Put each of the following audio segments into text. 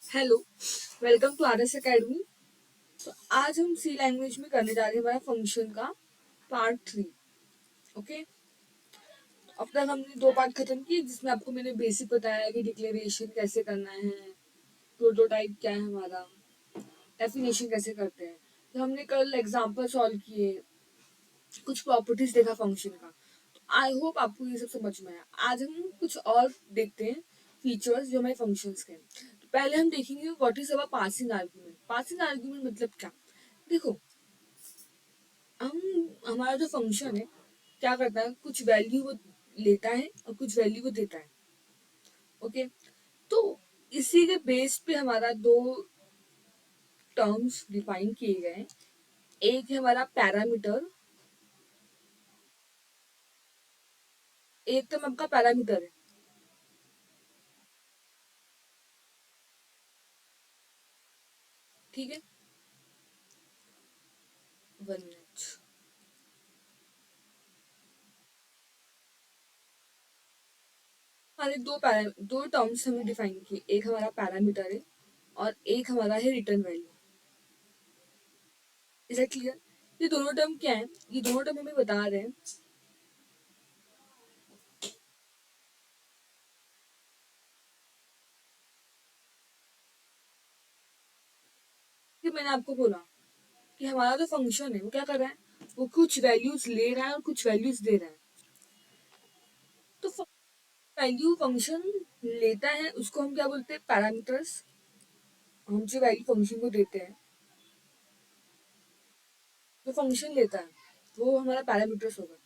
Hello, welcome to R S academy. तो आज हम सी लैंग्वेज में करने जा रहे हैं हमारा फंक्शन का पार्ट 3। ओके, अब तक हमने 2 पार्ट खत्म किए जिसमें आपको मैंने बेसिक बताया कि डिक्लेरेशन कैसे करना है, प्रोटोटाइप क्या है हमारा, डेफिनेशन कैसे करते हैं। तो हमने कल एग्जाम्पल सॉल्व किए, कुछ प्रॉपर्टीज देखा फंक्शन का। तो आई होप आपको ये सब समझ में आया। आज हम कुछ और देखते हैं फीचर्स जो हमारे फंक्शंस के हैं। तो पहले हम देखेंगे what is our passing argument. Passing argument मतलब क्या। देखो, हम हमारा जो फंक्शन है क्या करता है, कुछ वैल्यू वो लेता है और कुछ वैल्यू वो देता है। ओके, तो इसी के बेस पे हमारा दो टर्म्स डिफाइन किए गए हैं। एक है हमारा पैरामीटर, एक टर्म आपका पैरामीटर है। ठीक है, 1 मिनट। हमारे दो टर्म्स हमने डिफाइन किए, एक हमारा पैरामीटर है और एक हमारा है return value. Is that clear. ये दोनों टर्म क्या है, ये दोनों टर्म हमें बता रहे हैं कि मैंने आपको बोला कि हमारा जो फंक्शन है वो क्या कर रहा है, वो कुछ वैल्यूज ले रहा है और कुछ वैल्यूज दे रहा है। तो वैल्यू फंक्शन लेता है उसको हम क्या बोलते हैं, पैरामीटर्स। हम जो वैल्यू फंक्शन को देते हैं, जो फंक्शन लेता है वो हमारा पैरामीटर्स होगा।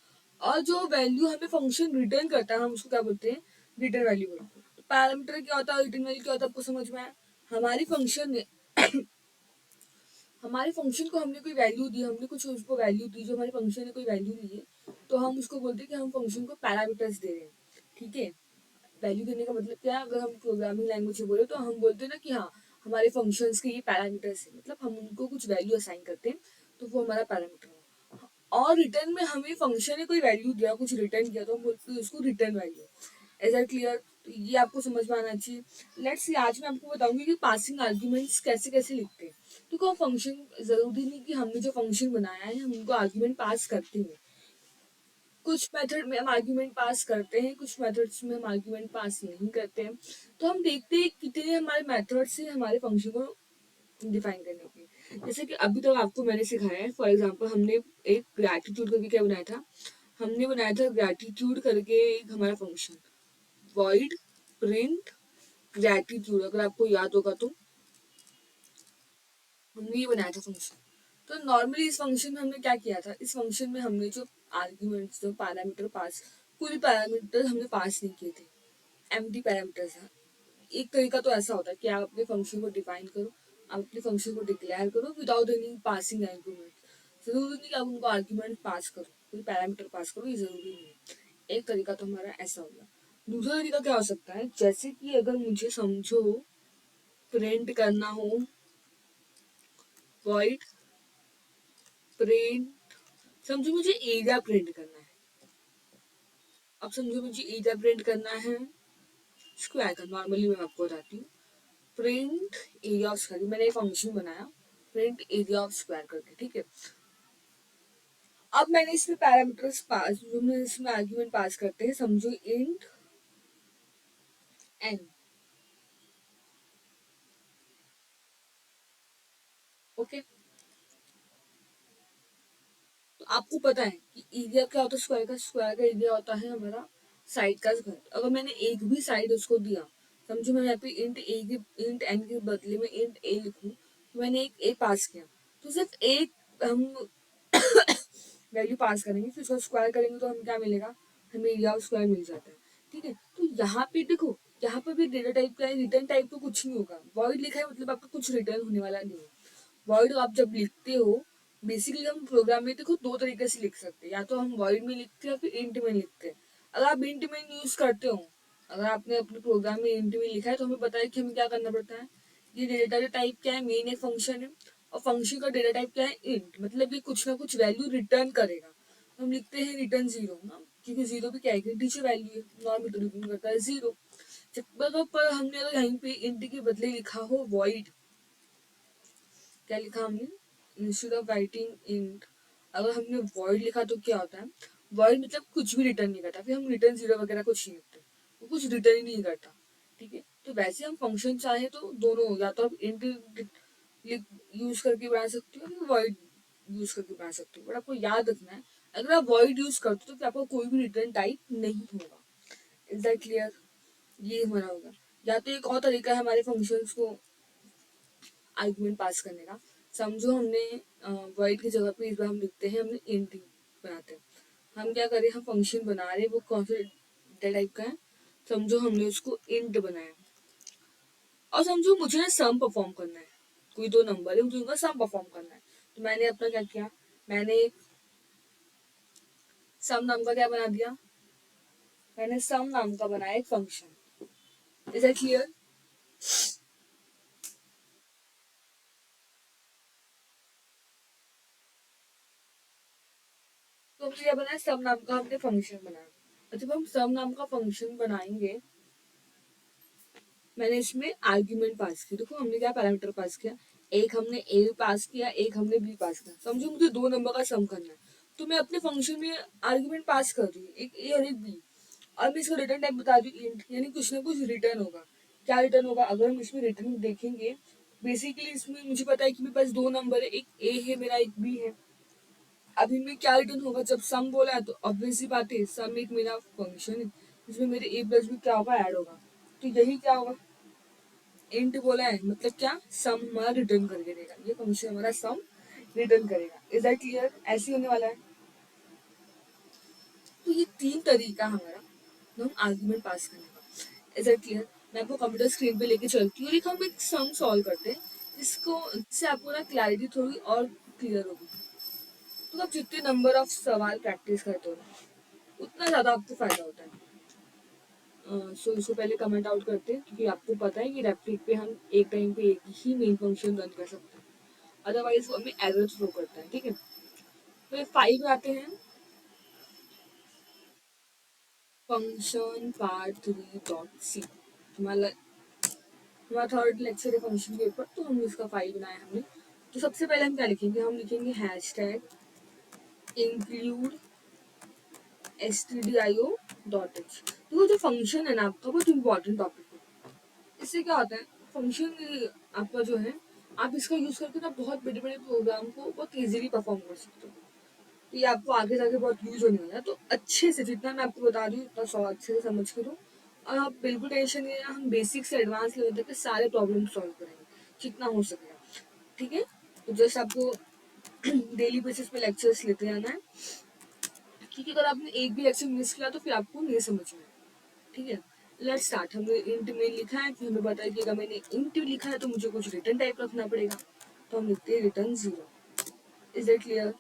और जो वैल्यू हमें फंक्शन रिटर्न करता है हम उसको क्या बोलते हैं, रिटर्न वैल्यू बोलते हैं। तो पैरामीटर क्या होता है, रिटर्न वैल्यू क्या होता है, आपको समझ में आया। हमारी फंक्शन ने हमारे फंक्शन को हमने कोई वैल्यू दी, हमने कुछ उसको वैल्यू दी, जो हमारे फंक्शन ने कोई वैल्यू दी है, तो हम उसको बोलते हैं कि हम फंक्शन को पैरामीटर्स दे रहे हैं। ठीक है, वैल्यू देने का मतलब क्या है, अगर हम प्रोग्रामिंग लैंग्वेज में बोले तो हम बोलते हैं ना कि हाँ हमारे फंक्शंस के ये पैरामीटर्स है, मतलब हम उनको कुछ वैल्यू असाइन करते हैं, तो वो हमारा पैरामीटर है। और रिटर्न में हमें फंक्शन ने कोई वैल्यू दिया, कुछ रिटर्न किया, तो हम बोलते हैं उसको return value. Is that clear. तो ये आपको समझ में आना चाहिए। लेट्स सी, आज मैं आपको बताऊंगी कि पासिंग आर्ग्यूमेंट्स कैसे कैसे लिखते हैं। तो हम फंक्शन, जरूरी नहीं कि हमने जो फंक्शन बनाया है हम उनको आर्ग्यूमेंट पास करते हैं। कुछ मेथड में हम आर्ग्यूमेंट पास करते हैं, कुछ मेथड्स में हम आर्ग्यूमेंट पास नहीं करते हैं। तो हम देखते हैं कितने हमारे मेथड्स हैं हमारे फंक्शन को डिफाइन करने के। जैसे कि अभी तक आपको मैंने सिखाया है, फॉर एग्जांपल हमने एक ग्रैटिट्यूड करके क्या बनाया था, हमने बनाया था ग्रैटिट्यूड करके एक हमारा फंक्शन, वॉइड प्रिंट ग्रैटिट्यूड, अगर आपको याद होगा तो हमने ये बनाया था फंक्शन। तो नॉर्मली इस फंक्शन में हमने क्या किया था, इस फंक्शन में हमने जो आर्ग्यूमेंट्स, जो पैरामीटर पास, कोई पैरामीटर हमने पास नहीं किए थे, एम्प्टी पैरामीटर्स है। एक तरीका तो ऐसा होता है कि आप अपने फंक्शन को डिफाइन करो, आप अपने फंक्शन को डिक्लेयर करो विदाउट एनी पासिंग आर्ग्यूमेंट। जरूरी नहीं कि आप उनको आर्ग्यूमेंट पास करो, कोई पैरामीटर पास करो, ये जरूरी नहीं है। एक तरीका तो हमारा ऐसा होगा। दूसरा तरीका क्या हो सकता है, जैसे कि अगर मुझे समझो प्रिंट करना हो, वॉइड प्रिंट, समझो मुझे एरिया प्रिंट करना है। अब समझो मुझे एरिया प्रिंट करना है स्क्वायर का, नॉर्मली मैं आपको बताती हूँ। प्रिंट एरिया ऑफ स्क्वायर, मैंने एक फंक्शन बनाया प्रिंट एरिया ऑफ स्क्वायर करके। ठीक है, अब मैंने इसमें पैरामीटर्स पास, जो मैं इसमें आर्ग्यूमेंट पास करते हैं, समझो इंट एन। ओके, तो आपको पता है कि एरिया क्या होता है स्क्वायर का, स्क्वायर का एरिया होता है हमारा साइड का स्क्वायर। अगर मैंने एक भी साइड उसको दिया, समझो मैं यहाँ पे इंट ए के, इंट एन के बदले में इंट ए लिखूं, तो मैंने एक ए पास किया, तो सिर्फ एक हम वैल्यू पास करेंगे, फिर उसको स्क्वायर करेंगे तो हमें क्या मिलेगा, हमें एरिया ऑफ स्क्वायर मिल जाता है। ठीक है, तो यहाँ पे देखो, यहाँ पे भी डेटा टाइप का है, रिटर्न टाइप तो कुछ नहीं होगा, वॉइड लिखा है मतलब आपका कुछ रिटर्न होने वाला नहीं है। वॉइड आप जब लिखते हो, बेसिकली हम प्रोग्राम में देखो दो तरीके से लिख सकते हैं, या तो हम वॉइड में लिखते हैं या फिर इंट में लिखते हैं। अगर आप इंट में यूज करते हो, अगर आपने अपने प्रोग्राम में इंट में लिखा है, तो हमें पता है कि हमें क्या करना पड़ता है। ये डेटा टाइप क्या है, मेन एक फंक्शन है, और फंक्शन का डेटा टाइप क्या है, इंट, मतलब ये कुछ ना कुछ वैल्यू रिटर्न करेगा। तो हम लिखते हैं रिटर्न जीरो ना, क्योंकि जीरो भी क्या है, इंटीजर वैल्यू है, नॉर्मल रिटर्न करता है जीरो। जब पर हमने अगर यहीं पे इंट के बदले लिखा हो वॉइड, क्या लिखा हमने, इंस्टेड ऑफ राइटिंग इंट, अगर हमने वॉइड लिखा तो क्या होता है, वॉइड मतलब कुछ भी रिटर्न नहीं करता, फिर हम रिटर्न जीरो वगैरह कुछ नहीं लिखते, वो कुछ रिटर्न ही नहीं करता। ठीक है, तो वैसे हम फंक्शन चाहे तो दोनों, या तो आप इंट यूज करके बना सकते हो या वॉइड यूज करके बना सकते हो, बट आपको याद रखना है अगर आप वॉइड यूज करते हो तो आपका कोई भी रिटर्न टाइप नहीं होगा। Is that clear? ये हमारा होगा। या तो एक और तरीका है हमारे फंक्शंस को आर्गुमेंट पास करने का। समझो हमने वॉइड की जगह पे इस बार हम लिखते हैं, हमने इंट बनाते हैं, हम क्या करें, हम फंक्शन बना रहे हैं, वो कौन से डेटा टाइप का है, समझो हमने उसको इंट बनाया, और समझो मुझे ना सम परफॉर्म करना है, कोई दो नंबर है मुझे उनका सम परफॉर्म करना है, तो मैंने अपना क्या किया, मैंने सम नाम का क्या बना दिया, मैंने सम नाम का बनाया एक फंक्शन। Is that clear? तो हमने क्या बनाया, सम नाम का हमने फंक्शन बनाया, और जब हम सम नाम का फंक्शन बनाएंगे, मैंने इसमें आर्ग्यूमेंट पास की, देखो हमने क्या पैरामीटर पास किया, एक हमने ए पास किया, एक हमने बी पास किया, समझो मुझे दो नंबर का सम करना है, तो मैं अपने फंक्शन में आर्ग्यूमेंट पास कर रही हूँ, एक ए और एक बी, और मैं इसका रिटर्न टाइप बता दूँ इंट, यानी कुछ ना कुछ रिटर्न होगा। क्या रिटर्न होगा, अगर हम इसमें रिटर्न देखेंगे, बेसिकली इसमें मुझे पता है कि मेरे पास दो नंबर है, एक ए है मेरा, एक बी है। अब इनमें क्या रिटर्न होगा, जब सम बोला है तो ऑब्वियस सी बात है, सम एक मेरा फंक्शन है, इसमें मेरे ए प्लस बी क्या होगा, ऐड होगा, तो यही क्या होगा, इंट बोला है मतलब क्या, सम हमारा रिटर्न करके देगा, ये फंक्शन हमारा सम रिटर्न करेगा। Is that clear? ऐसे ही होने वाला है। तो ये तीन तरीका हमारा हम आर्गुमेंट पास करने का। Is that clear? मैं आपको कंप्यूटर स्क्रीन पे लेके चलती हूँ, हम एक सम सॉल्व करते हैं, इसको इससे आपको ना क्लैरिटी थोड़ी और क्लियर होगी। तो आप जितने नंबर ऑफ सवाल प्रैक्टिस करते हो ना, उतना ज़्यादा आपको फायदा होता है। सो इसको पहले कमेंट आउट करते हैं, क्योंकि आपको पता है कि रेप्लिक पे हम एक टाइम पे एक ही मेन फंक्शन रन कर सकते हैं, अदरवाइज वो हमें एरर थ्रो करता है। ठीक है, तो ये 5 आते हैं, फंक्शन पार्ट 3 डॉट सी, हमारा हमारा थर्ड लेक्चर है फंक्शन के ऊपर, तो हम इसका फाइल बनाया हमने। तो सबसे पहले हम क्या लिखेंगे, हम लिखेंगे hash tag include stdio dot H. तो जो फंक्शन है ना आपका, बहुत इंपॉर्टेंट टॉपिक है। इससे क्या होता है, फंक्शन आपका जो है, आप इसका यूज करके ना बहुत बड़े बड़े प्रोग्राम को बहुत इजीली परफॉर्म कर सकते हो। तो ये आपको आगे जाके बहुत यूज होने वाला है, तो अच्छे से जितना मैं आपको बता रही हूँ उतना सौ अच्छे से समझ के दो, और आप बिल्कुल टेंशन नहीं लेना, हम बेसिक से एडवांस लेवल तक के सारे प्रॉब्लम सॉल्व करेंगे जितना हो सकेगा। ठीक है, तो जस्ट आपको डेली बेसिस पे लेक्चर्स लेते रहना है, क्योंकि अगर आपने एक भी लेक्चर मिस किया तो फिर आपको नहीं समझ में। ठीक है, लेट्स स्टार्ट। हमने इंट में लिखा है, फिर हमें पता है कि अगर मैंने इंट लिखा है तो मुझे कुछ रिटर्न टाइप रखना पड़ेगा, तो हम लिखते हैं return zero. Is that clear?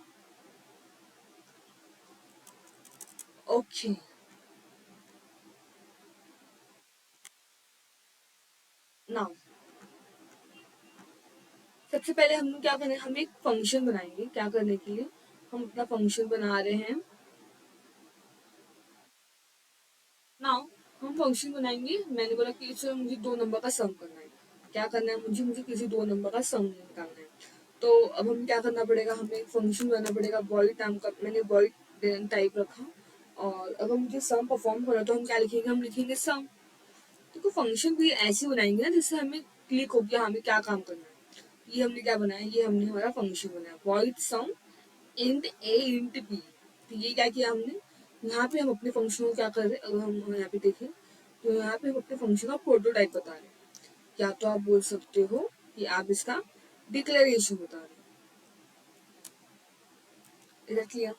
Okay, now सबसे पहले हम क्या करें, हम एक फंक्शन बनाएंगे, क्या करने के लिए, हम अपना फंक्शन बना रहे हैं। नाउ हम फंक्शन बनाएंगे, मैंने बोला कि सर मुझे दो नंबर का सम करना है, क्या करना है, मुझे मुझे किसी दो नंबर का सम निकालना है। तो अब हम क्या करना पड़ेगा, हमें एक फंक्शन बनाना पड़ेगा, वॉइड नाम का, मैंने वॉइड टाइप रखा, और अगर मुझे सम परफॉर्म करना तो हम क्या लिखेंगे, हम लिखेंगे सम। तो फंक्शन भी ऐसे बनाएंगे ना जिससे हमें क्लिक हो गया हमें क्या काम करना है। ये हमने क्या बनाया, ये हमने हमारा फंक्शन बनाया, वॉइड सम इंट ए इंट बी। तो ये क्या किया हमने, यहाँ पे हम अपने फंक्शन को क्या कर रहे हैं, अगर हम यहाँ पे देखें तो यहाँ पे हम अपने फंक्शन का प्रोटोटाइप बता रहे हैं, या तो आप बोल सकते हो कि आप इसका डिक्लेरेशन बता रहे हैं। क्लियर?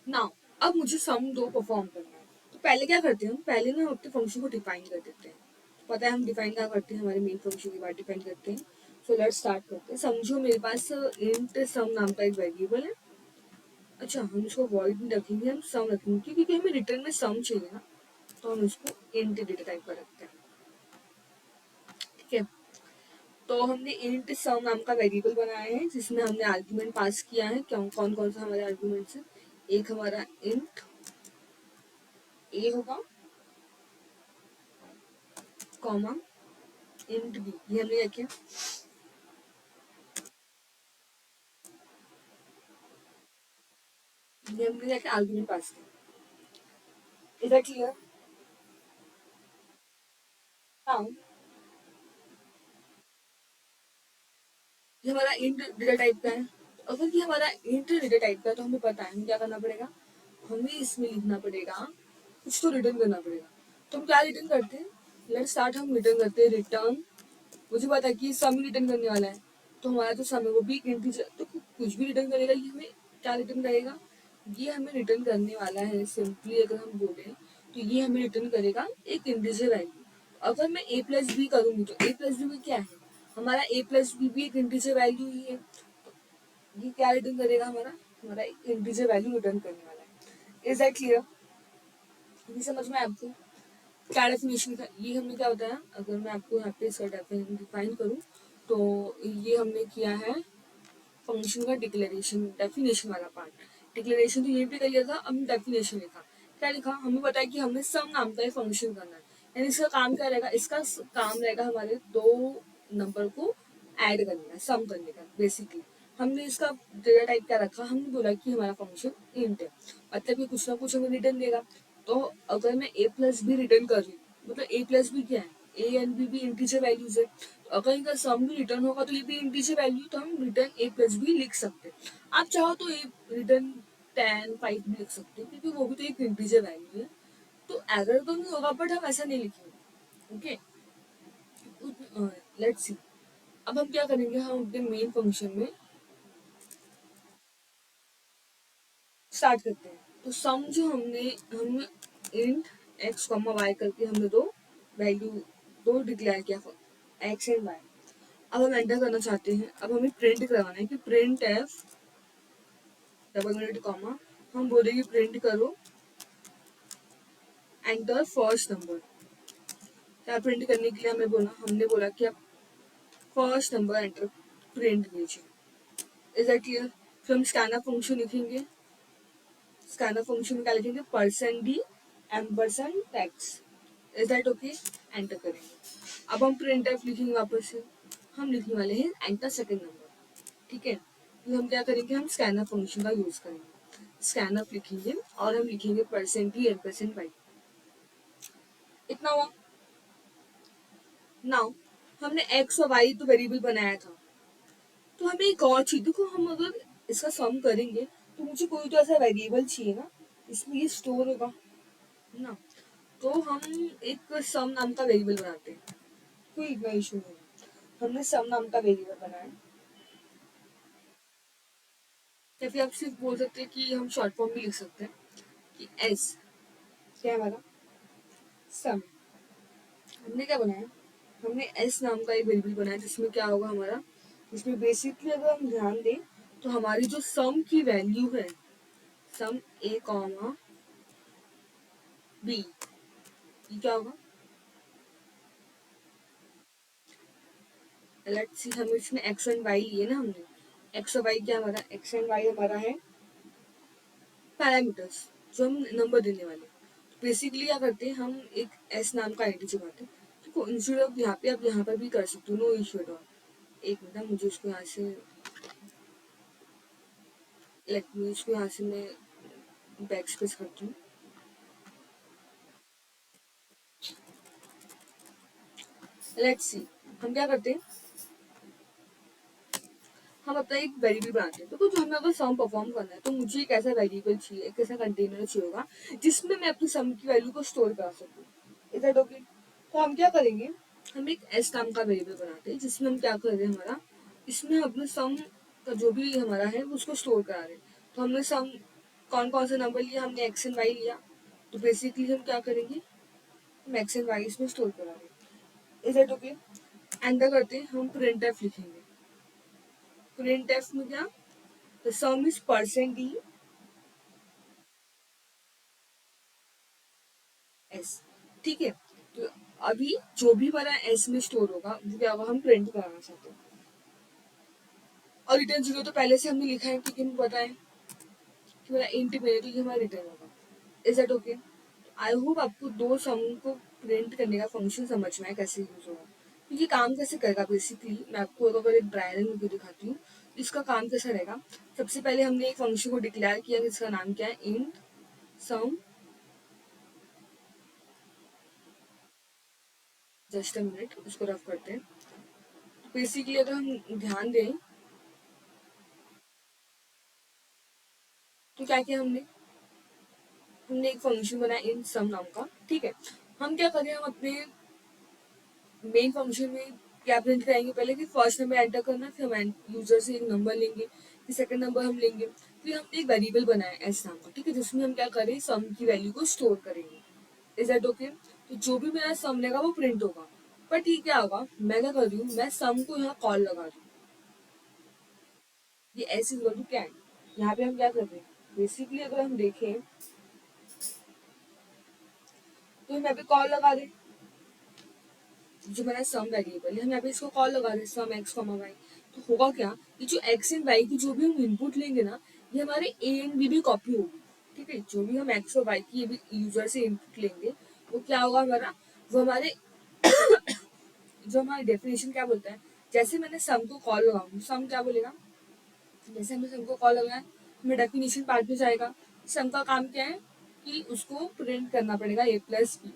नाउ अब मुझे सम दो परफॉर्म करना है, तो पहले क्या करते हैं, हम पहले ना अपने फंक्शन को डिफाइन कर देते हैं। पता है हम डिफाइन क्या करते हैं, हमारे मेन फंक्शन के बाद डिफाइन करते हैं। सो लेट्स स्टार्ट करते हैं। समझो मेरे पास इंट सम नाम का एक वेरिएबल है, अच्छा हम इसको वॉइड में रखेंगे, हम सम रखेंगे क्योंकि हमें रिटर्न में सम चाहिए ना, तो हम इसको इंट डेटा टाइप पर रखते हैं। ठीक है, तो हमने इंट सम नाम का वेरिएबल बनाया है, जिसमें हमने आर्ग्यूमेंट पास किया है। क्या कौन कौन सा हमारे आर्ग्यूमेंट्स है, एक हमारा इंट ए होगा, कॉमा इंट बी, ये हमने क्या किया, ये हमने क्या किया, आर्गुमेंट पास किया। Is that clear? नाउ ये हमारा इंट डेटा टाइप का है। अगर ये हमारा इंट डेटा टाइप का है तो हमें पता है हमें क्या करना पड़ेगा, हमें इसमें लिखना पड़ेगा, कुछ तो रिटर्न करना पड़ेगा। तो हम क्या रिटर्न करते हैं, लेट स्टार्ट, हम रिटर्न करते हैं रिटर्न, मुझे पता है कि सम रिटर्न करने वाला है, तो हमारा जो सम है वो भी इंटीजर, तो कुछ भी रिटर्न करेगा, ये हमें क्या रिटर्न करेगा, ये हमें रिटर्न करने वाला है, सिंपली अगर हम बोले तो ये हमें रिटर्न करेगा एक इंटीजर वैल्यू। अगर मैं ए प्लस बी करूंगी तो ए प्लस बी में क्या है, हमारा ए प्लस बी भी एक इंटीजर वैल्यू ही है, ये क्या रिटर्न करेगा, हमारा हमारा एक इंटीजर वैल्यू रिटर्न करने वाला है। Is that clear? ये समझ में आपको क्या डेफिनेशन था, ये हमने क्या बताया, अगर मैं आपको यहाँ पे इसका डिफाइन करूँ तो ये हमने किया है फंक्शन का डिक्लेरेशन, डेफिनेशन वाला पार्ट। डिक्लेरेशन तो यहीं पे कर लिया था, अब डेफिनेशन लिखा, क्या लिखा, हमें पता है कि हमें सम नाम का एक फंक्शन करना है, यानी इसका काम क्या रहेगा, इसका काम रहेगा हमारे दो नंबर को ऐड करने का, सम करने का बेसिकली। हमने इसका डेटा टाइप क्या रखा, हमने बोला कि हमारा फंक्शन इंट है, मतलब कि कुछ ना कुछ हमें रिटर्न देगा। तो अगर मैं ए प्लस बी रिटर्न कर रही हूँ, मतलब ए प्लस बी क्या है, ए एंड बी भी इंटीजर वैल्यूज है, तो अगर इनका सम भी रिटर्न होगा तो ये भी इंटीजर वैल्यू, तो हम रिटर्न ए प्लस बी लिख सकते हैं। आप चाहो तो ए रिटर्न 10 5 भी लिख सकते हैं, क्योंकि वो भी तो एक इंटीजर वैल्यू है, तो एरर तो नहीं होगा, बट हम ऐसा नहीं लिखेंगे। ओके, लेट्स सी, अब हम क्या करेंगे, हम अपने मेन फंक्शन में स्टार्ट करते हैं। तो सम जो हम इंट एक्स कॉमा वाई करके हमने दो वैल्यू, दो डिक्लेयर किया, एक्स एंड वाई। अब हम एंटर करना चाहते हैं, अब हमें प्रिंट करवाना है कि print F double minute comma, हम बोलेंगे प्रिंट करो एंटर फर्स्ट नंबर। क्या प्रिंट करने के लिए हमें बोला, हमने बोला कि आप फर्स्ट नंबर एंटर प्रिंट कीजिए। Is that clear? फिर हम स्कैनर फंक्शन लिखेंगे, स्कैनर फंक्शन में क्या लिखेंगे, percent D ampersand text. Is that okay? Enter करेंगे। अब हम प्रिंट एफ लिखेंगे, वापस से हम लिखने वाले हैं एंटर सेकेंड नंबर, ठीक है। तो हम क्या करेंगे, हम स्कैनर फंक्शन का यूज करेंगे, स्कैनर लिखेंगे और हम लिखेंगे परसेंट डी एम्परसेंट वाई। इतना हुआ। नाउ हमने एक्स और वाई तो वेरिएबल बनाया था, तो हमें एक और चीज देखो, हम अगर इसका सम करेंगे तो मुझे कोई तो ऐसा वेरिएबल चाहिए ना, इसमें ये स्टोर होगा ना, तो हम एक सम नाम का वेरिएबल बनाते हैं, कोई इतना इशू नहीं है। हमने सम नाम का वेरिएबल बनाया, या फिर आप सिर्फ बोल सकते हैं कि हम शॉर्ट फॉर्म भी लिख सकते हैं कि एस, क्या है हमारा सम। हमने क्या बनाया, हमने एस नाम का एक वेरिएबल बनाया, जिसमें क्या होगा हमारा, जिसमें बेसिकली अगर हम ध्यान दें तो हमारी जो सम की वैल्यू है, सम ए कॉमा बी, ये क्या होगा, लेट्स सी, हम इसमें एक्स एंड वाई लिए ना हमने, एक्स और वाई क्या हमारा, एक्स एंड वाई हमारा है पैरामीटर्स जो हम नंबर देने वाले। तो बेसिकली क्या करते हैं, हम एक एस नाम का आइडेंटिटी चुकाते हैं, तो इंस्टेड ऑफ यहाँ पे आप यहाँ पर भी कर सकते हो, नो इशू एट ऑल। एक मिनट, मुझे उसको यहाँ से, लेट मी इसको यहाँ से मैं बैक स्पेस करती हूँ। लेट्स सी, हम क्या करते हैं, हम अपना एक वेरिएबल बनाते हैं, तो जो हमें अगर सम परफॉर्म करना है तो मुझे एक ऐसा वेरिएबल चाहिए, एक ऐसा कंटेनर चाहिए होगा जिसमें मैं अपनी सम की वैल्यू को स्टोर करा सकूँ। Is that okay? तो हम क्या करेंगे, हम एक एस नाम का वेरिएबल बनाते हैं, जिसमें हम क्या कर रहे हैं, हमारा इसमें हम अपने सम का जो भी हमारा है उसको स्टोर करा रहे हैं। तो हमने सम कौन कौन सा नंबर लिया, हमने एक्स एंड वाई लिया, तो बेसिकली हम क्या करेंगे, हम एक्स एंड वाई इसमें स्टोर करा रहे हैं। Is that okay? एंटर करते हैं, हम प्रिंट एफ लिखेंगे, प्रिंट एफ में क्या, the some is percent D S, ठीक है। तो अभी जो भी हमारा एस में स्टोर होगा वो क्या होगा, हम प्रिंट कराना चाहते हैं, और रिटर्न जीरो तो पहले से हमने लिखा है, क्योंकि हमें पता है कि मेरा इंट में है, तो ये हमारा रिटर्न होगा। Is that okay? I hope आपको दो सम को प्रिंट करने का फंक्शन समझ में आए कैसे यूज होगा। तो ये काम कैसे करेगा बेसिकली, मैं आपको अगर एक ब्रायरल वीडियो दिखाती हूँ। इसका काम कैसा रहेगा, सबसे पहले हमने एक फंक्शन को डिक्लेयर किया जिसका नाम क्या है, int sum. Just a minute, उसको रफ करते हैं। बेसिकली अगर हम ध्यान दें तो क्या किया हमने, हमने एक फंक्शन बनाया इन सम नाम का, ठीक है। हम क्या करें, हम अपने मेन फंक्शन में क्या प्रिंट कराएंगे, पहले कि फर्स्ट नंबर एंटर करना, फिर हम यूजर से एक नंबर लेंगे, फिर सेकंड नंबर हम लेंगे, फिर हमने एक वेरिएबल बनाया एस नाम का, ठीक है, जिसमें हम क्या करें, सम की वैल्यू को स्टोर करेंगे। Is that okay? तो जो भी मेरा सम लेगा वो प्रिंट होगा। बट ये क्या होगा, मैं क्या कर रही हूँ, मैं सम को यहाँ कॉल लगा रही हूँ। ये एस इज टू क्या है, यहाँ पे हम क्या कर रहे हैं, बेसिकली अगर हम देखें तो हम यहाँ पे कॉल लगा दें, जो मेरा सम वेरिएबल है हम यहाँ पे इसको कॉल लगा रहे हैं, सम एक्स कॉमा वाई। तो होगा क्या, ये जो एक्स एंड वाई की जो भी हम इनपुट लेंगे ना, ये हमारे ए एंड बी भी कॉपी होगी, ठीक है। जो भी हम एक्स और वाई की ये भी यूजर से इनपुट लेंगे, वो क्या होगा हमारा, वो हमारे जो हमारा डेफिनेशन क्या बोलता है, जैसे मैंने सम को कॉल लगाऊंगी, सम क्या बोलेगा, जैसे हमने सम को कॉल लगाया, हमें डेफिनेशन पार्ट में जाएगा। सम का काम क्या है कि उसको प्रिंट करना पड़ेगा ए प्लस बी।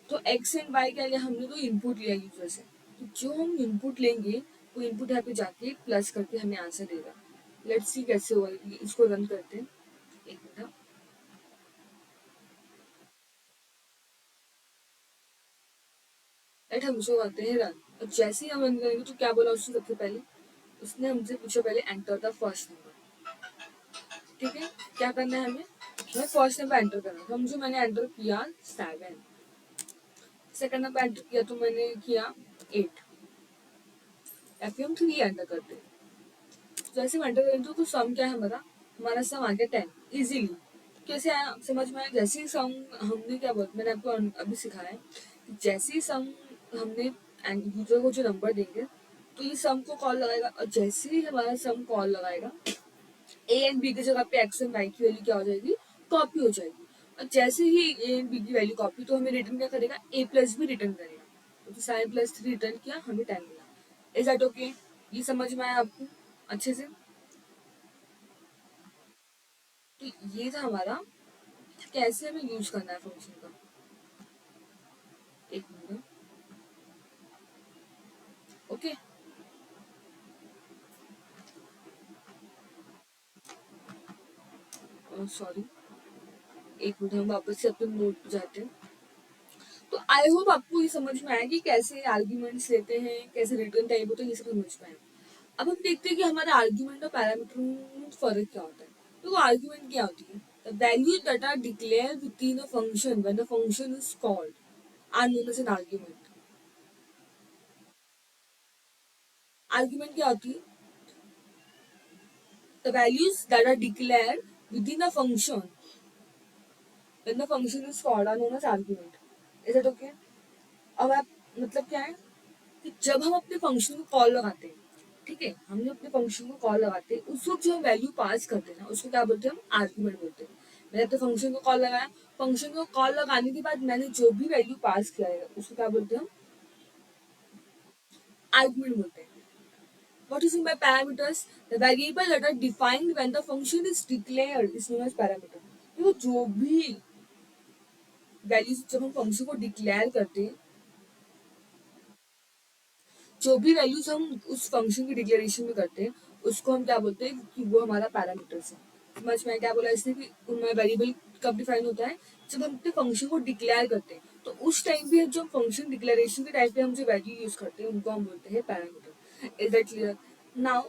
तो एक्स एंड वाई क्या लिया हमने, तो इनपुट लिया यूजर से, तो जो हम इनपुट लेंगे वो इनपुट यहाँ पे जाके प्लस करके हमें आंसर देगा। लेट्स सी कैसे होगा, इसको रन करते हैं, एक मिनट। राइट, हम इसको करते हैं रन। और जैसे ही हम रन करेंगे तो क्या बोला उसने सबसे पहले, उसने हमसे पूछा पहले एंटर द फर्स्ट नंबर, ठीक है। क्या करना है हमें, हमें फर्स्ट नंबर एंटर करना है, तो हम जो मैंने एंटर किया 7, सेकंड नंबर एंटर किया तो मैंने किया 8, या फिर हम 3 एंटर करते हैं। तो जैसे हम एंटर करेंगे तो सम क्या है हमारा, हमारा सम आ गया 10 इजीली। कैसे आया समझ में आया, जैसे ही सम हमने क्या बोल, मैंने आपको अभी सिखाया है कि जैसे ही सम हमने यूजर को जो नंबर देंगे तो ये सम को कॉल लगाएगा, और जैसे ही हमारा सम कॉल लगाएगा ए एंड बी की जगह पे एक्स एंड वाई की वैल्यू क्या हो जाएगी, कॉपी हो जाएगी। और जैसे ही ए एंड बी की वैल्यू कॉपी, तो हमें रिटर्न क्या करेगा, ए प्लस भी रिटर्न करेगा। तो 7 + 3 रिटर्न किया, हमें 10 मिला। Is that okay? ये समझ में आया आपको अच्छे से? तो ये था हमारा कैसे हमें यूज करना है फंक्शन का। एक मिनट, ओके। सॉरी, एक मिनट, हम वापस से अपने नोट पे जाते हैं। तो आई होप आपको ये समझ में आया कि कैसे आर्ग्यूमेंट्स लेते हैं, कैसे रिटर्न टाइप होता है, ये सब समझ में आया। अब हम देखते हैं कि हमारे आर्ग्यूमेंट और पैरामीटर में फर्क क्या होता है। तो आर्ग्यूमेंट क्या होती है, the value that are declare within a function when the function is called are known as an argument. Argument क्या होती है, the values that are declare within a function when the function is called are known as argument. Is it okay? अब आप मतलब क्या है कि जब हम अपने फंक्शन को कॉल लगाते हैं, ठीक है, हमने अपने फंक्शन को कॉल लगाते हैं, उस वक्त जो हम वैल्यू पास करते हैं ना, उसको क्या बोलते हैं, हम आर्गुमेंट बोलते हैं। मैंने अपने फंक्शन को कॉल लगाया, फंक्शन को कॉल लगाने के बाद मैंने जो भी वैल्यू पास किया है उसको क्या बोलते हैं, हम आर्गुमेंट बोलते हैं। What is meant by parameters? The variable that are defined when the function is declared is known as parameter. देखो जो भी वैल्यूज जब हम फंक्शन को डिक्लेयर करते हैं, जो भी वैल्यूज हम उस फंक्शन की डिक्लेरेशन में करते हैं, उसको हम क्या बोलते हैं कि वो हमारा पैरामीटर्स है। समझ में क्या बोला इसने कि उनमें वेरिएबल कब डिफाइन होता है, जब हम अपने फंक्शन को डिक्लेयर करते हैं, तो उस टाइम पे जो फंक्शन डिक्लेरेशन के टाइम पे हम जो वैल्यू यूज करते हैं उनको हम बोलते हैं parameter. Is that clear now?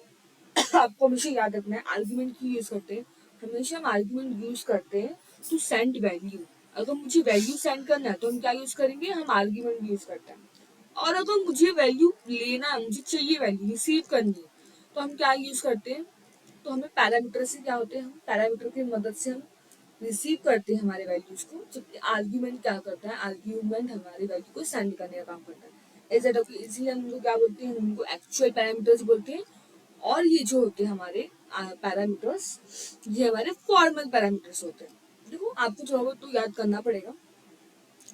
आपको हमेशा याद रखना है आर्ग्यूमेंट क्यों यूज करते हैं। हमेशा हम आर्ग्यूमेंट यूज करते हैं टू सेंड वैल्यू। अगर मुझे वैल्यू सेंड करना है तो हम क्या यूज करेंगे, हम आर्ग्यूमेंट यूज करते हैं। और अगर मुझे वैल्यू लेना है, मुझे चाहिए वैल्यू रिसीव करनी है, तो हम क्या यूज करते हैं, तो हमें पैरामीटर से क्या होते हैं, हम पैरामीटर की मदद से हम रिसीव करते हैं हमारे वैल्यूज को। जबकि आर्ग्यूमेंट क्या करता है, आर्ग्यूमेंट हमारे वैल्यू को सेंड करने का काम करता है। एज एट इसलिए हम उनको क्या बोलते हैं, हम उनको एक्चुअल पैरामीटर्स बोलते हैं। और ये जो होते हैं हमारे पैरामीटर्स, ये हमारे फॉर्मल पैरामीटर्स होते हैं। देखो आपको थोड़ा बहुत तो याद करना पड़ेगा,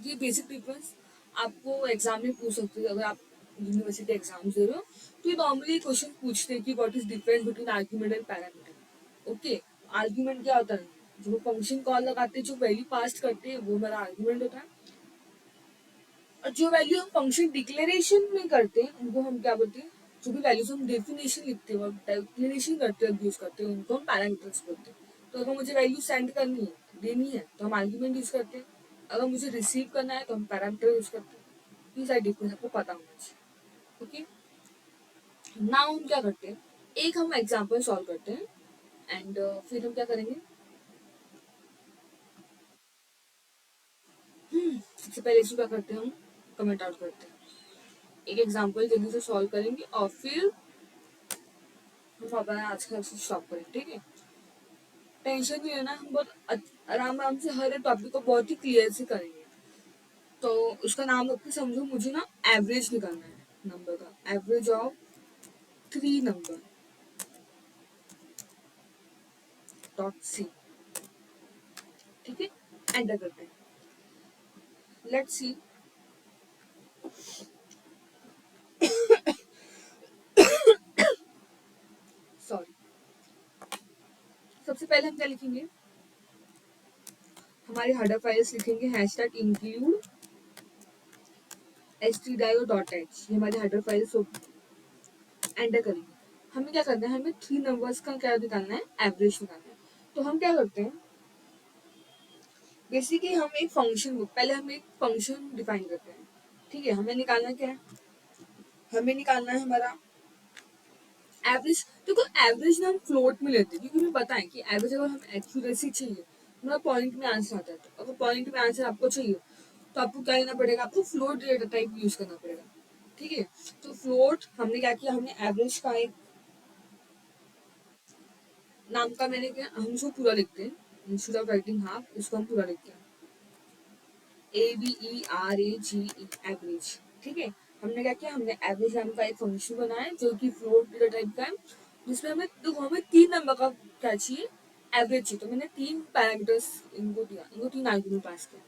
ये बेसिक डिफरेंस आपको एग्जाम में पूछ सकते हैं, अगर आप यूनिवर्सिटी एग्जाम दे रहे हो तो ये नॉर्मली क्वेश्चन पूछते हैं कि what is difference between argument and parameter. Okay, argument क्या होता है, जो फंक्शन कॉल लगाते हैं जो वैल्यू पास करते हैं वो हमारा आर्ग्यूमेंट होता है, और जो वैल्यू हम फंक्शन डिक्लेरेशन में करते हैं उनको हम क्या बोलते हैं, जो भी वैल्यूज हम डेफिनेशन लिखते हैं डिक्लेरेशन करते हैं यूज करते हैं उनको हम पैरामीटर्स बोलते हैं। तो अगर मुझे वैल्यू सेंड करनी है देनी है तो हम आर्ग्यूमेंट यूज करते हैं, अगर मुझे रिसीव करना है तो हम पैरामीटर यूज करते हैं। ये सारी डिफरेंस आपको पता होना चाहिए। ओके, नाउ हम क्या करते हैं, एक हम एग्जाम्पल सॉल्व करते हैं एंड फिर हम क्या करेंगे, सबसे पहले इसको क्या करते हैं हम कमेंट आउट करते हैं, एक एग्जाम्पल जल्दी से सॉल्व करेंगे और फिर हम अपना आज का स्टॉप करें। ठीक है, टेंशन नहीं लेना, हम बहुत आराम आराम से हर एक टॉपिक को बहुत ही क्लियर से करेंगे। तो उसका नाम रख के समझो, मुझे ना एवरेज निकालना है नंबर का, average of 3 number dot C. ठीक है, एंटर करते हैं, लेट्स सी। सॉरी, सबसे पहले हम क्या लिखेंगे, हमारे हेडर फाइल्स लिखेंगे हैशटैग इंक्लूड stdio.h, ये हमारे हेडर फाइल्स एंटर करेंगे। हमें क्या करना है, हमें 3 नंबर्स का क्या निकालना है, एवरेज निकालना है। तो हम क्या करते हैं, बेसिकली हम एक फंक्शन, पहले हम एक फंक्शन डिफाइन करते हैं। ठीक है, हमें निकालना क्या है, हमें निकालना है हमारा एवरेज। देखो एवरेज ना हम फ्लोट में लेते हैं क्योंकि हमें पता है कि एवरेज अगर हम एक्यूरेसी चाहिए, मतलब पॉइंट में आंसर आता है, तो अगर पॉइंट में आंसर आपको चाहिए तो आपको क्या लेना पड़ेगा, आपको फ्लोट डेटा टाइप यूज करना पड़ेगा। ठीक है, तो फ्लोट हमने क्या किया, हमने एवरेज का एक नाम का, मैंने क्या, हम इसको पूरा लिखते हैं इंस्टेड ऑफ राइटिंग हाफ, इसको हम पूरा लिखते हैं AVERAGE, एवरेज। ठीक है, हमने क्या किया, हमने एवरेज नाम का एक फंक्शन बनाया है जो कि फ्लोट डेटा टाइप का है, जिसमें हमें, देखो हमें 3 नंबर का क्या चाहिए, एवरेज चाहिए। तो मैंने 3 पैरामीटर्स इनको दिया, इनको 3 आर्गुमेंट पास किया।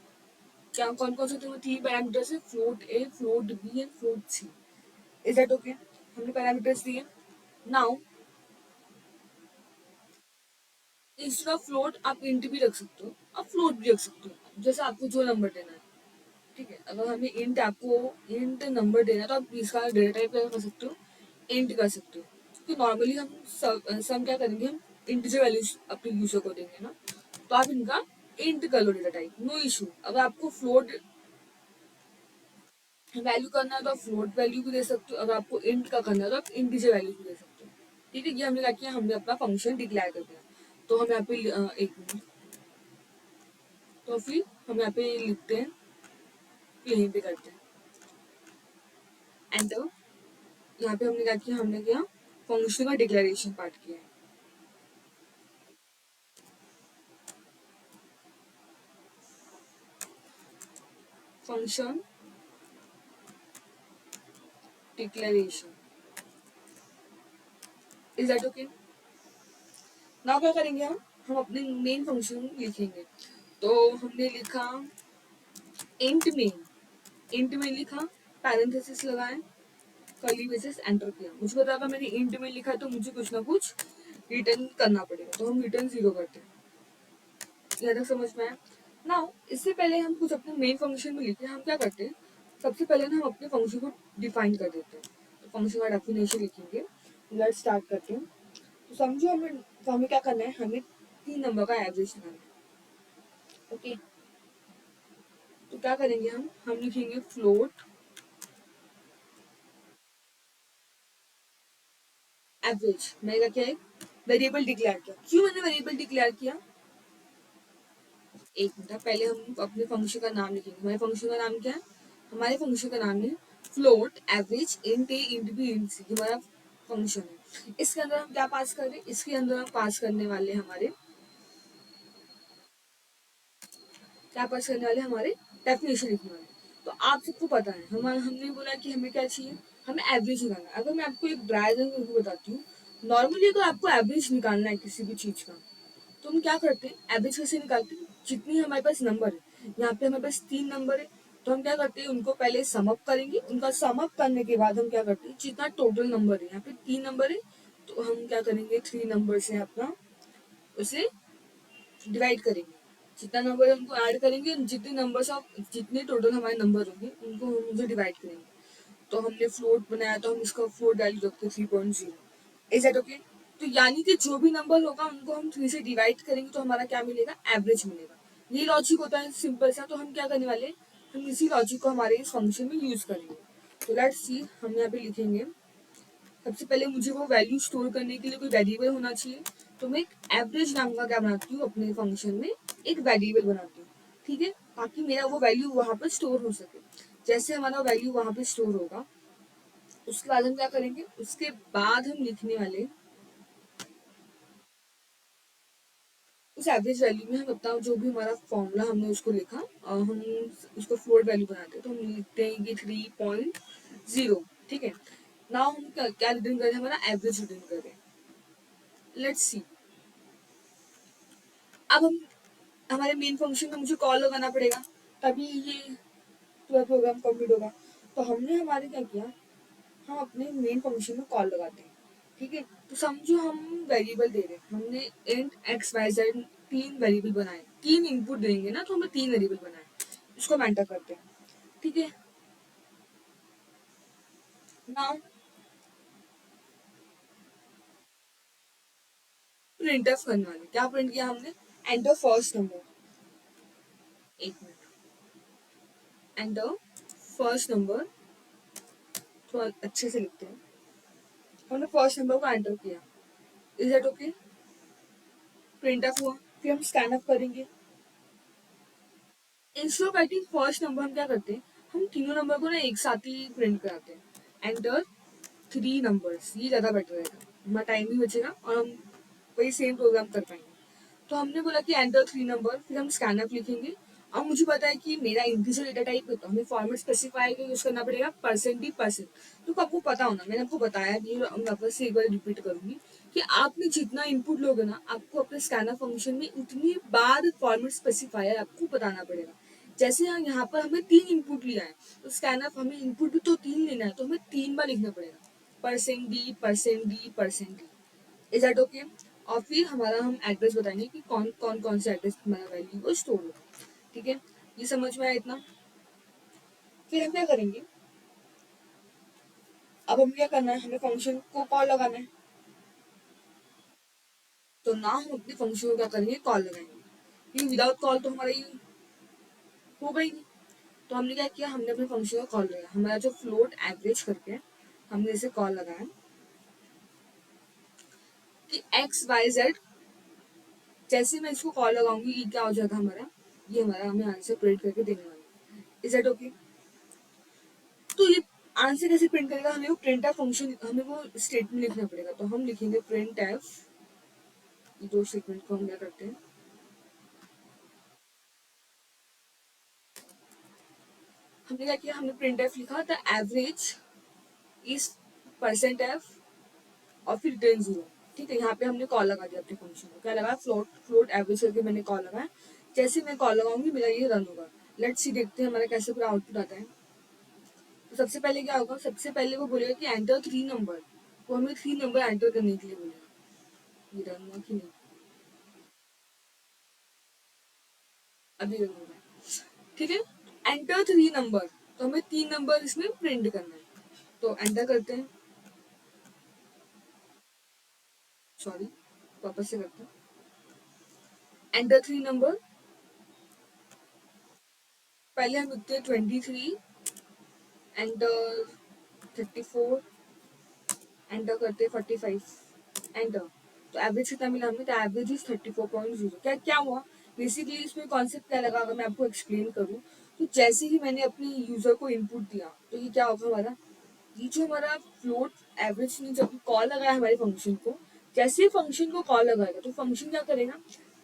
क्या कौन कौन से थे वो 3 पैरामीटर्स है, float A, float B and float C. Is that okay, हमने पैरामीटर्स दिए। नाउ इंस्टेड ऑफ फ्लोट आप इंट भी रख सकते हो, आप फ्लोट भी रख सकते हो, जैसे आपको जो नंबर देना है। ठीक है, अगर हमें इंट, आपको इंट नंबर देना है तो आप इसका डेटा टाइप क्या कर सकते हो, इंट कर सकते हो। क्योंकि नॉर्मली हम सम क्या करेंगे, हम इंटीजर वैल्यूज अपने यूजर को देंगे ना, तो आप इनका इंट कर लो डेटा टाइप, नो इशू। अगर आपको फ्लोट वैल्यू करना है तो आप फ्लोट वैल्यू भी दे सकते हो, अगर आपको इंट का करना है तो आप इंटीजर वैल्यू भी दे सकते हो। ठीक है, ये हमने क्या किया, हमने अपना फंक्शन डिक्लेयर कर दिया। तो हम यहाँ पे एक मिनट, तो फिर हम यहाँ पे लिखते हैं, यहीं पे करते हैं एंटर। यहाँ पे हमने क्या किया, हमने किया फंक्शन का डिक्लेरेशन पार्ट किया है। Function declaration, is that okay. Now क्या करेंगे हम अपने मेन फंक्शन लिखेंगे। तो हमने लिखा इंट मेन, इंट में लिखा, पैरेंथेसिस लगाए, कर्ली ब्रेसेस, एंटर किया। मुझे पता था मैंने इंट में लिखा तो मुझे कुछ ना कुछ रिटर्न करना पड़ेगा, तो हम रिटर्न 0 करते हैं। यहाँ तक समझ में आया। नाउ इससे पहले हम कुछ अपने मेन फंक्शन में लिखे, हम क्या करते हैं, सबसे पहले ना हम अपने फंक्शन को डिफाइन कर देते हैं। तो फंक्शन का डेफिनेशन लिखेंगे, लेट्स स्टार्ट करते हैं। तो समझो हमें क्या करना है, हमें 3 नंबर का एवरेज निकालना है। ओके, तो क्या करेंगे, हम लिखेंगे फ्लोट एवरेज। मैंने क्या किया, वेरिएबल डिक्लेयर किया। क्यों मैंने वेरिएबल डिक्लेयर किया, एक मिनट, पहले हम अपने फंक्शन का नाम लिखेंगे। हमारे फंक्शन का नाम क्या है, हमारे फंक्शन का नाम है फ्लोट एवरेज इंट ए इंट बी इंट सी, हमारा फंक्शन है। इसके अंदर हम क्या पास कर रहे हैं, इसके अंदर हम पास करने वाले हमारे, क्या पास करने वाले, हमारे डेफिनेशन लिखने वाले। तो आप सबको पता है, हमने बोला कि हमें क्या चाहिए, हमें एवरेज निकालना है। अगर मैं आपको एक ड्राइव करके बताती हूँ, नॉर्मली अगर आपको एवरेज निकालना है किसी भी चीज का, तो हम क्या करते हैं, एवरेज कैसे निकालते हैं, जितनी हमारे पास नंबर है, यहाँ पे हमारे पास 3 नंबर है, तो हम क्या करते हैं, उनको पहले सम अप करेंगे, उनका सम अप करने के बाद हम क्या करते हैं, जितना टोटल नंबर है, यहाँ पे 3 नंबर है, तो हम क्या करेंगे, 3 नंबर से अपना उसे डिवाइड करेंगे। जितना नंबर है उनको ऐड करेंगे, जितने नंबर ऑफ जितने टोटल हमारे नंबर होंगे उनको हम उनसे डिवाइड करेंगे। तो हमने फ्लोट बनाया तो हम इसका फ्लोट वैल्यू रखते हैं 3.0। Is that okay? तो यानी कि जो भी नंबर होगा उनको हम 3 से डिवाइड करेंगे तो हमारा क्या मिलेगा, एवरेज मिलेगा। ये लॉजिक होता है सिंपल सा। तो हम क्या करने वाले हैं, हम इसी लॉजिक को हमारे इस फंक्शन में यूज करेंगे। तो लेट्स सी, हम यहाँ पे लिखेंगे, सबसे पहले मुझे वो वैल्यू स्टोर करने के लिए कोई वेरिएबल होना चाहिए। तो मैं एक एवरेज नाम का क्या बनाती हूँ, अपने फंक्शन में एक वेरिएबल बनाती हूँ, ठीक है, ताकि मेरा वो वैल्यू वहां पर स्टोर हो सके। जैसे हमारा वैल्यू वहां पर स्टोर होगा, उसके बाद हम क्या करेंगे, उसके बाद हम लिखने वाले उस एवरेज वैल्यू में हम अपना जो भी हमारा फॉर्मूला हमने उसको लिखा और हम उसको फ्लोट वैल्यू बनाते हैं, तो हम लिखते हैं कि 3.0, ठीक है। नाउ हम क्या रिटर्न करें, हमारा एवरेज रिटर्न करें। लेट्स सी, अब हम हमारे मेन फंक्शन में मुझे कॉल लगाना पड़ेगा, तभी ये पूरा प्रोग्राम कंप्लीट होगा। तो हमने हमारे क्या किया, हम अपने मेन फंक्शन में कॉल लगाते हैं, ठीक है। तो समझो हम वेरिएबल दे रहे हैं, हमने int X Y Z 3 variable बनाए, 3 इनपुट देंगे ना, तो हमें 3 वेरिएबल बनाए, इसको हम एंटर करते हैं, ठीक है। नाउ प्रिंट एफ करने वाले, क्या प्रिंट किया हमने, एंटर फर्स्ट नंबर, एक मिनट, एंटर फर्स्ट नंबर, थोड़ा अच्छे से लिखते हैं, हमने फर्स्ट नंबर को एंटर किया। Is that okay? Print F हुआ, फिर हम स्कैन अप करेंगे। Instead of writing first number हम क्या करते हैं, हम तीनों नंबर को ना एक साथ ही प्रिंट कराते हैं, एंटर 3 नंबर्स, ये ज़्यादा बेटर रहेगा, हमारा टाइम भी बचेगा और हम वही सेम प्रोग्राम कर पाएंगे। तो हमने बोला कि एंटर 3 नंबर, फिर हम स्कैनअप लिखेंगे। अब मुझे पता है कि मेरा इंटीजर डेटा टाइप है, तो हमें फॉर्मेट स्पेसिफाई का यूज करना पड़ेगा, %d%। तो आपको पता होना, मैंने आपको बताया भी, मैं वापस से एक बार रिपीट करूंगी कि आपने जितना इनपुट लोगे ना, आपको अपने स्कैनर फंक्शन में उतनी बार फॉर्मेट स्पेसिफायर आपको बताना पड़ेगा। जैसे यहाँ पर हमें 3 इनपुट लिया है, तो स्कैनर हमें इनपुट भी तो 3 लेना है, तो हमें 3 बार लिखना पड़ेगा, %d%d%d। Is that okay? और फिर हमारा हम एड्रेस बताएंगे कि कौन से एड्रेस हमारा वैल्यू को स्टोर होगा, ठीक है। ये समझ में आया इतना? फिर हम क्या करेंगे, अब हम क्या करना है, हमें फंक्शन को कॉल लगाना है। तो ना हम अपने फंक्शन को क्या करेंगे, कॉल लगाएंगे, क्योंकि विदाउट कॉल तो हमारा ये होगा ही नहीं। तो हमने क्या किया, हमने अपने फंक्शन को कॉल लगाया, हमारा जो फ्लोट एवरेज करके हमने इसे कॉल लगाया कि एक्स वाई जेड। जैसे मैं इसको कॉल लगाऊंगी, ये क्या हो जाएगा हमारा, ये हमारा हमें आंसर प्रिंट करके देने वाला है। Is that okay? तो ये आंसर कैसे प्रिंट करेगा, हमें वो प्रिंट एफ फंक्शन, हमें वो स्टेटमेंट लिखना पड़ेगा। तो हम लिखेंगे प्रिंट एफ, ये दो स्टेटमेंट को हम क्या करते हैं, हमने क्या किया, हमने प्रिंट एफ लिखा था, एवरेज इज %f और फिर रिटर्न 0, ठीक है। यहाँ पे हमने कॉल लगा दिया अपने फंक्शन को, क्या लगा, फ्लोट फ्लोट एवरेज करके मैंने कॉल लगाया। जैसे मैं कॉल लगाऊंगी मेरा ये रन होगा। लेट्स सी, देखते हैं हमारा कैसे पूरा आउटपुट आता है। तो सबसे पहले क्या होगा, सबसे पहले वो बोलेगा कि एंटर 3 नंबर, वो हमें 3 नंबर एंटर करने के लिए बोलेगा। ये रन हुआ कि नहीं, अभी रन हो रहा है, ठीक है। एंटर 3 नंबर, तो हमें 3 नंबर इसमें प्रिंट करना है, तो एंटर करते हैं, सॉरी वापस से करते हैं, एंटर 3 नंबर। पहले हम लिखते हैं 23, एंटर 34, एंटर करते हैं 45, एंटर। तो एवरेज कितना मिला हमें, तो एवरेज इज 34.0। क्या क्या हुआ, बेसिकली इसमें कॉन्सेप्ट क्या लगा, अगर मैं आपको एक्सप्लेन करूँ, तो जैसे ही मैंने अपने यूजर को इनपुट दिया, तो ये क्या होगा हमारा, ये जो हमारा फ्लोट एवरेज ने जब कॉल लगाया हमारे फंक्शन को, जैसे ही फंक्शन को कॉल लगाएगा तो फंक्शन क्या करेगा,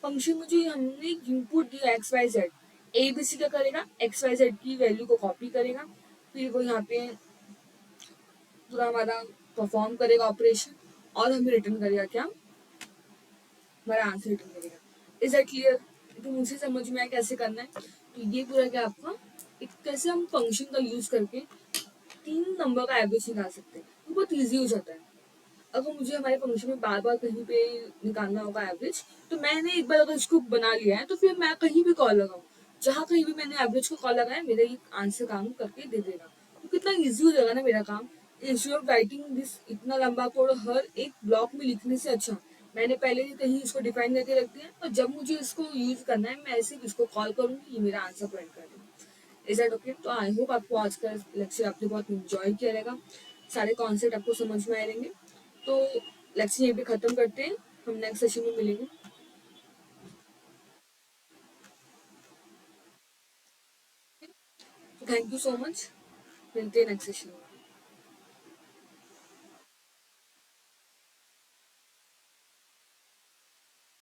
फंक्शन में जो हमने इनपुट दिया X Y Z, A B C क्या करेगा, एक्स वाई जेड की वैल्यू को कॉपी करेगा, फिर वो यहाँ पे पूरा हमारा परफॉर्म करेगा ऑपरेशन, और हमें रिटर्न करेगा क्या, हमारा आंसर रिटर्न करेगा। Is that clear? तो मुझे समझ में आया कैसे करना है। तो ये पूरा क्या आपका एक कैसे हम फंक्शन का यूज करके 3 नंबर का एवरेज निकाल सकते हैं। वो बहुत ईजी हो जाता है। अगर मुझे हमारे फंक्शन में बार बार कहीं पे निकालना होगा एवरेज, तो मैंने एक बार अगर इसको बना लिया है तो फिर मैं कहीं भी कॉल लगाऊँ, जहाँ कहीं भी मैंने एवरेज को कॉल लगाया, मेरा ये आंसर काम करके दे देगा। तो कितना ईजी हो जाएगा ना मेरा काम। इंस्टेड ऑफ राइटिंग दिस इतना लंबा कोड हर एक ब्लॉक में लिखने से अच्छा, मैंने पहले ही कहीं इसको डिफाइन करके रख दिया और जब मुझे इसको यूज करना है मैं सिर्फ इसको कॉल करूंगी, ये मेरा आंसर प्रिंट कर देगा। Is that okay? तो आई होप आपको आज का लेक्चर आपने बहुत इंजॉय किया रहेगा, सारे कॉन्सेप्ट आपको समझ में आए रहेंगे। तो लेक्चर यहीं पे खत्म करते हैं, हम नेक्स्ट सेशन में मिलेंगे। थैंक यू सो मच, मिलते हैं नेक्स्ट सेशन में।